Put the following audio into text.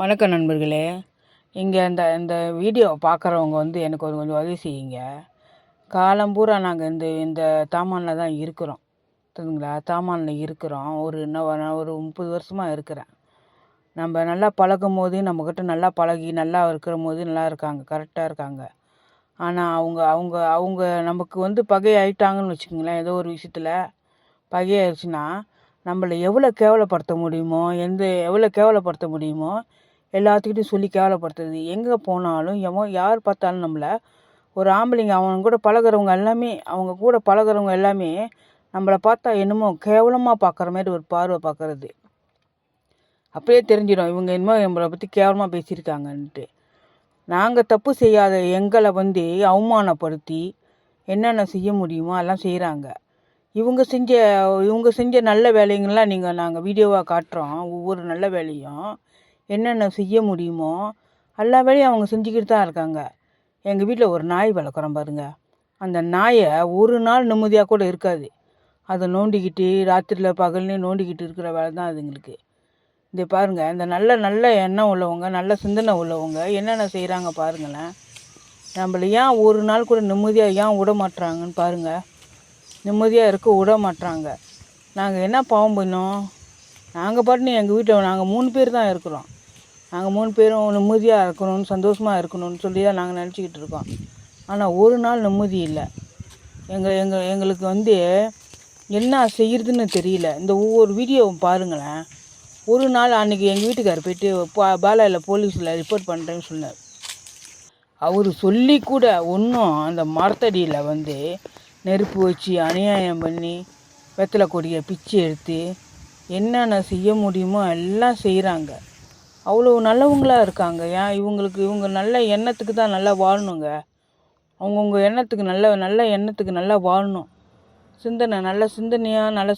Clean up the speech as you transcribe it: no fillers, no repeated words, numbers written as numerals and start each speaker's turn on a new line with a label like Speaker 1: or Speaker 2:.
Speaker 1: வணக்கம் நண்பர்களே. இங்கே இந்த இந்த வீடியோவை பார்க்குறவங்க எனக்கு கொஞ்சம் உதவி செய்யுங்க. காலம்பூரா நாங்கள் இந்த இந்த தாமானில் தான் இருக்கிறோம். தெரியுங்களா? தாமானில் இருக்கிறோம். நான் ஒரு 30 வருஷமாக இருக்கிறேன். நம்ம நல்லா பழகும் போது நம்மக்கிட்ட நல்லா பழகி நல்லா இருக்கிற போது நல்லா இருக்காங்க, கரெக்டாக இருக்காங்க. ஆனால் அவங்க அவங்க அவங்க நமக்கு பகை ஆயிட்டாங்கன்னு வச்சுக்கோங்களேன். ஏதோ ஒரு விஷயத்தில் பகையாயிடுச்சுன்னா நம்மளை எவ்வளோ கேவலப்படுத்த முடியுமோ, எவ்வளோ கேவலப்படுத்த முடியுமோ எல்லாத்துக்கிட்டையும் சொல்லி கேவலப்படுத்துறது. எங்கே போனாலும் யார் பார்த்தாலும் நம்மளை ஒரு ஆம்பளைங்க அவங்க கூட பழகிறவங்க எல்லாமே நம்மளை பார்த்தா என்னமோ கேவலமாக பார்க்குற மாதிரி ஒரு பார்வை பார்க்குறது. அப்படியே தெரிஞ்சிடும் இவங்க என்னமோ நம்மளை பற்றி கேவலமாக பேசியிருக்காங்கன்ட்டு. நாங்கள் தப்பு செய்யாத எங்களை அவமானப்படுத்தி என்னென்ன செய்ய முடியுமோ எல்லாம் செய்கிறாங்க. இவங்க செஞ்ச நல்ல வேலைங்கள்லாம் நாங்கள் வீடியோவாக காட்டுறோம். ஒவ்வொரு நல்ல வேலையும் என்னென்ன செய்ய முடியுமோ எல்லா வேலையும் அவங்க செஞ்சுக்கிட்டு தான் இருக்காங்க. எங்கள் வீட்டில் ஒரு நாய் வளர்க்குறோம் பாருங்க. அந்த நாயை ஒரு நாள் நிம்மதியாக கூட இருக்காது. அதை நோண்டிக்கிட்டு ராத்திரியில் பகல்லையும் நோண்டிக்கிட்டு இருக்கிற வேலை தான் அதுங்களுக்கு. இந்த பாருங்கள், இந்த நல்ல நல்ல எண்ணம் உள்ளவங்க, நல்ல சிந்தனை உள்ளவங்க என்னென்ன செய்கிறாங்க பாருங்களேன். நம்மள ஏன் ஒரு நாள் கூட நிம்மதியாக ஏன் விட மாட்டுறாங்கன்னு பாருங்கள். நிம்மதியாக இருக்க விட மாட்டுறாங்க. நாங்கள் என்ன பாவம் பண்ணோம்? நாங்கள் பாட்டுன்னு எங்கள் வீட்டில் நாங்கள் 3 பேர் தான் இருக்கிறோம். நாங்கள் 3 பேரும் நிம்மதியாக இருக்கணும்னு, சந்தோஷமாக இருக்கணும்னு சொல்லி தான் நாங்கள் நினச்சிக்கிட்டு இருக்கோம். ஆனால் ஒரு நாள் நிம்மதி இல்லை. எங்களுக்கு என்ன செய்கிறதுன்னு தெரியல. இந்த ஒவ்வொரு வீடியோவும் பாருங்களேன். ஒரு நாள் அன்றைக்கி எங்கள் வீட்டுக்காரர் போயிட்டு பாலாயில் போலீஸில் ரிப்போர்ட் பண்ணுறேன்னு சொன்னார். அவர் சொல்லி கூட ஒன்றும் அந்த மரத்தடியில் நெருப்பு வச்சு அநியாயம் பண்ணி வெத்தலை கொடியை பிச்சு எடுத்து என்னென்ன செய்ய முடியுமோ எல்லாம் செய்கிறாங்க. அவ்வளோ நல்லவங்களாக இருக்காங்க. ஏன் இவங்க நல்ல எண்ணத்துக்கு தான் நல்லா வாழணுங்க. அவங்கவுங்க எண்ணத்துக்கு நல்ல எண்ணத்துக்கு நல்லா வாழணும். நல்ல சிந்தனையாக நல்ல